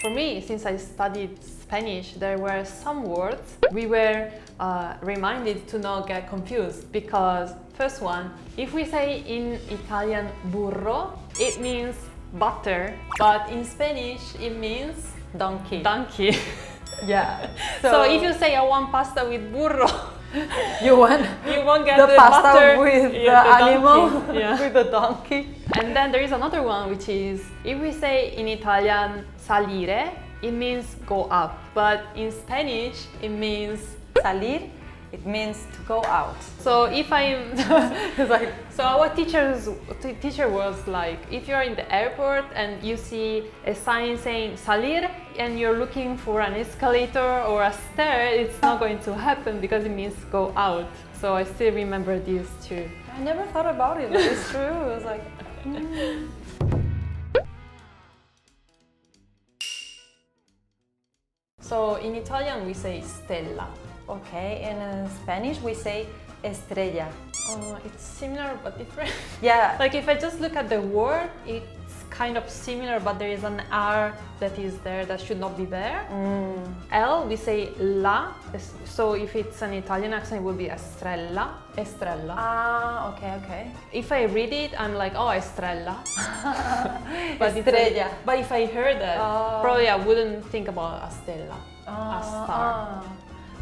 For me, since I studied Spanish, there were some words we were reminded to not get confused, because first one, if we say in Italian burro, it means butter, but in Spanish it means Donkey. donkey. Yeah. So if you say I want pasta with burro, you want you won't get the pasta butter with the animal, with the donkey. And then there is another one, which is, if we say in Italian salire, it means go up, but in Spanish it means Salir, it means to go out. so if I'm It's like, so our teacher was like, if you're in the airport and you see a sign saying salir and you're looking for an escalator or a stair, it's not going to happen because it means go out. So I still remember these two. I never thought about it, but it's true. It was like, So in Italian we say stella. okay, in Spanish we say estrella. It's similar but different. Yeah, Like if I just look at the word, it's kind of similar, but there is an R that is there that should not be there. L, we say la, so if it's an Italian accent, it would be estrella, estrella. ah, okay. If I read it, I'm like, oh, estrella. But Estrella. but if I heard that, Oh. probably I wouldn't think about a stella, a star.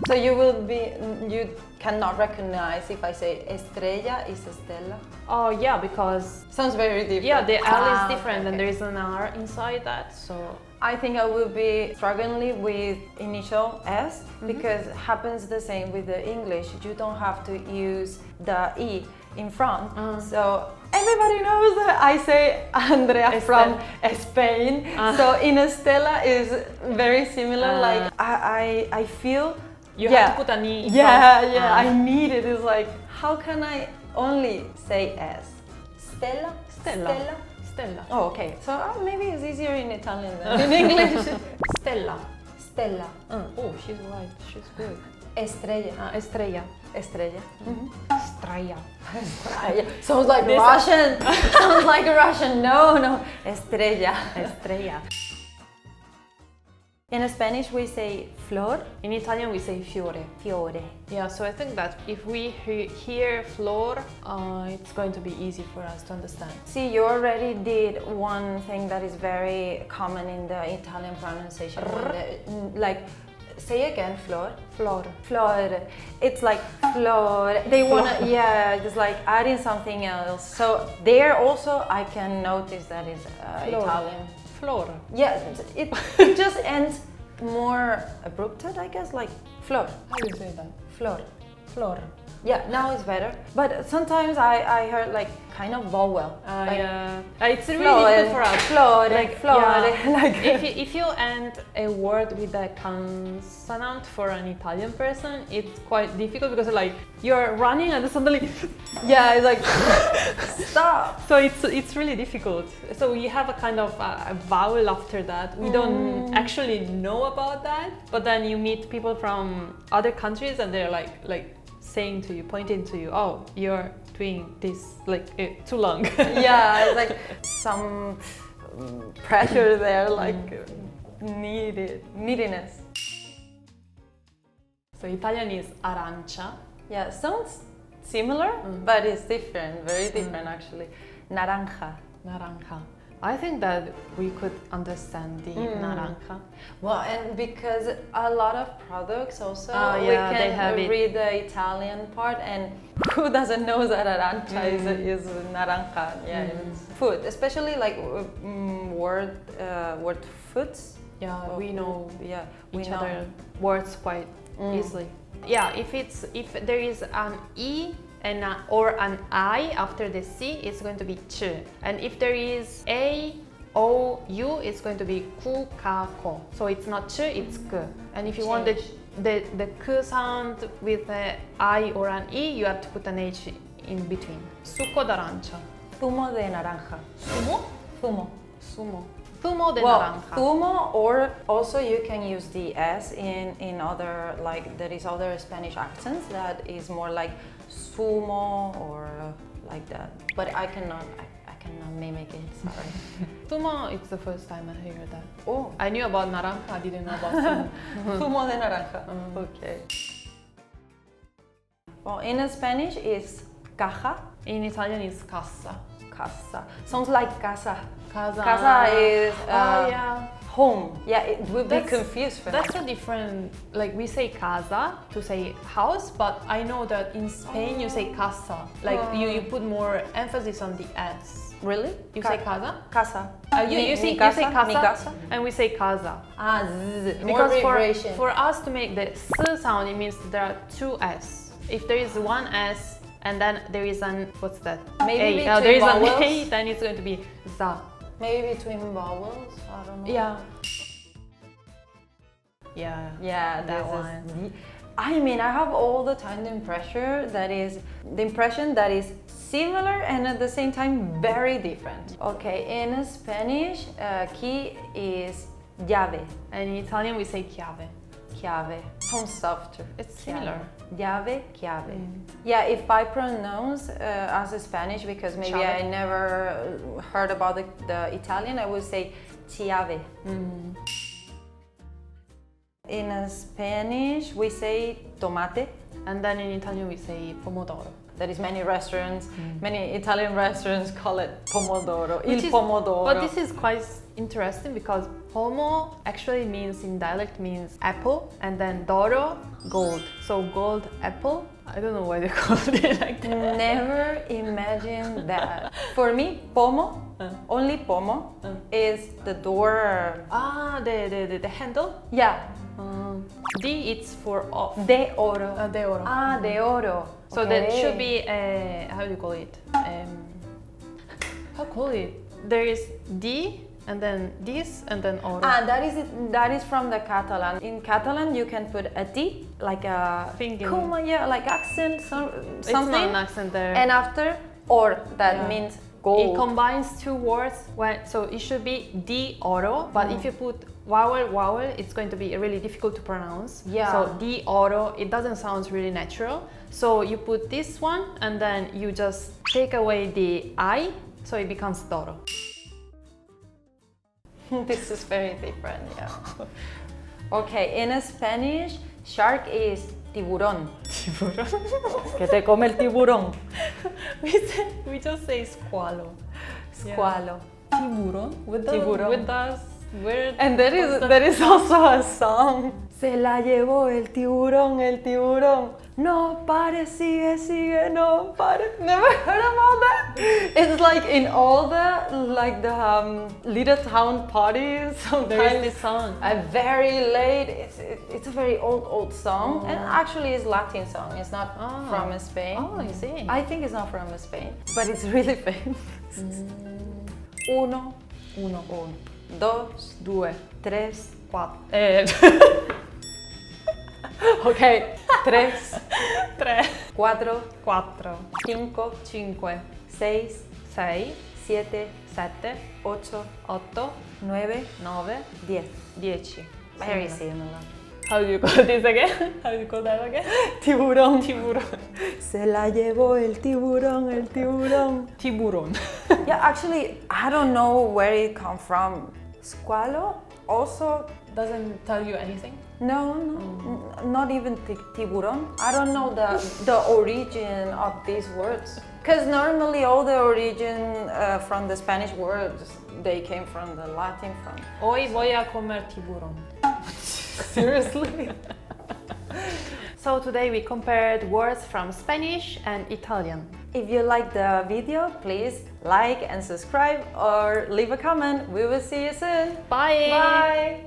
So you cannot recognize if I say estrella is estella. Oh yeah, because Sounds very different. yeah, the L is Ah, different and okay. there is an R inside that, so I think I will be struggling with initial S because it happens the same with the English. You don't have to use the E in front. So everybody knows that I say Andrea from Spain. So in Estela is very similar. Like I feel you have to put an E in yeah, front. yeah, I need it. It's like, how can I only say S? Stella? Stella. Stella. Oh, okay. So maybe it's easier in Italian than in English. Stella. Stella. Oh, she's right. She's good. Estrella. Estrella. Estrella. Estrella. Estrella. Sounds like Russian. Sounds like Russian. No. Estrella. Estrella. In Spanish we say flor. In Italian we say fiore. Fiore. Yeah, so I think that if we hear flor, it's going to be easy for us to understand. See, you already did one thing that is very common in the Italian pronunciation. Like, say again, flor. Flor. Flor. It's like flor. They wanna, yeah, just like adding something else. So there also I can notice that is Italian. Flor. Yeah, it just ends more abrupted, I guess, like flor. How do you say that? Flor. Flor. Yeah, now it's better. But sometimes I heard like kind of vowel. Like, Yeah. It's really flor, difficult for us. flor, Like, flor. yeah. Like, if you end a word with a consonant for an Italian person, it's quite difficult because like you're running and suddenly yeah, it's like stop. so it's really difficult. So we have a kind of a vowel after that. We don't actually know about that, but then you meet people from other countries and they're like saying to you, pointing to you, oh, you're doing this like too long. Yeah, it's like some pressure there, like neediness. So Italian is arancia. Yeah, sounds similar, but it's different, very different actually. Naranja. Naranja. I think that we could understand the naranja. Well, and because a lot of products also, we yeah, they can have it. read the Italian part, and who doesn't know that arancia is naranja? Yeah, it's food, especially like word foods. Yeah, we know Yeah, each other words quite easily. Yeah, if there is an E and or an I after the C, it's going to be ch. And if there is A, O, U, it's going to be ku, ka, ko. So it's not ch, it's k. And if you want the k sound with an I or an E, you have to put an H in between. Succo d'arancia. Zumo de naranja. Zumo? Zumo. Sumo. Zumo de Well, naranja. zumo, or also you can use the S in other, like there is other Spanish accents that is more like sumo or like that. But I cannot cannot mimic it, sorry. Sumo, it's the first time I hear that. Oh, I knew about naranja, I didn't know about sumo. zumo de naranja. Okay. Well, in Spanish it's caja, In Italian, it's casa. casa. Sounds like casa. Casa. Casa is yeah. home. Yeah, it would be That's- confused for me. That's a different, like we say casa to say house, but I know that in Spain you say casa. Like you put more emphasis on the S. Really? You say casa? Casa. You say mi casa, casa, mi casa. and we say casa. Ah, z. More Because vibration. for us to make the S sound, it means there are two S. If there is one S and then there is an, what's that? Maybe A. between There is an vowels. A, then it's going to be za. Maybe between vowels. I don't know. Yeah. Yeah. Yeah, That this one. is the, I mean, I have all the time the impression that is similar and at the same time very different. Okay, in Spanish, key is llave. And in Italian we say chiave. Chiave. Sounds softer. It's similar. Llave, chiave. Yeah, if I pronounce as a Spanish, because maybe Chiave. I never heard about the Italian, I would say chiave. In Spanish, we say tomate. And then in Italian we say pomodoro. There is many restaurants, many Italian restaurants call it pomodoro, Which il is- pomodoro. But this is quite interesting because pomo actually means in dialect means apple, and then doro, gold. So gold apple. I don't know why they called it like that. Never imagine that. For me, pomo, only pomo, is the door. Ah, the handle. Yeah, D it's for off. de oro. De oro. Ah, de oro. So that Okay. should be how do you call it? How call it? There is D and then this and then oro. Ah, that is from the Catalan. In Catalan, you can put a T, like a Finger. coma, yeah, like accent, something. It's not an accent there. And after or, that Yeah. means It gold. combines two words, so it should be D oro, but if you put vowel, it's going to be really difficult to pronounce. Yeah. So D oro, it doesn't sound really natural. So you put this one and then you just take away the I, so it becomes toro. This is very different, yeah. Okay, in Spanish, shark is tiburón. Que te come el tiburón. We just say squalo. Squalo. Tiburón. Tiburón. With us. And there is also a song. Se la llevó el tiburón, el tiburón. No pare, sigue, sigue, no pare. Never heard about that? It's like in all the little town parties. There is Sometimes this song. a very late. It's a very old song, and actually it's Latin song. It's not from Spain. Oh, I see. I think it's not from Spain, but it's really famous. Uno, Uno. dos, Due. tres. Quattro. Ok, tres, Tre. cuatro, Quattro. cinco, Cinque. seis, Sei. siete, Sette. ocho, Otto. nueve, 9. 10. 10. Very similar. How do you call this again? How do you call that again? Tiburón. Tiburón. Se la llevó el tiburón, el tiburón. Tiburón. Yeah, actually, I don't know where it comes from. Squalo also Doesn't tell you anything? no, not even tiburón. I don't know the origin of these words. Because normally all the origin from the Spanish words, they came from the Latin from. Hoy voy a comer tiburón. Seriously? So today we compared words from Spanish and Italian. If you like the video, please like and subscribe or leave a comment. We will see you soon. Bye! Bye!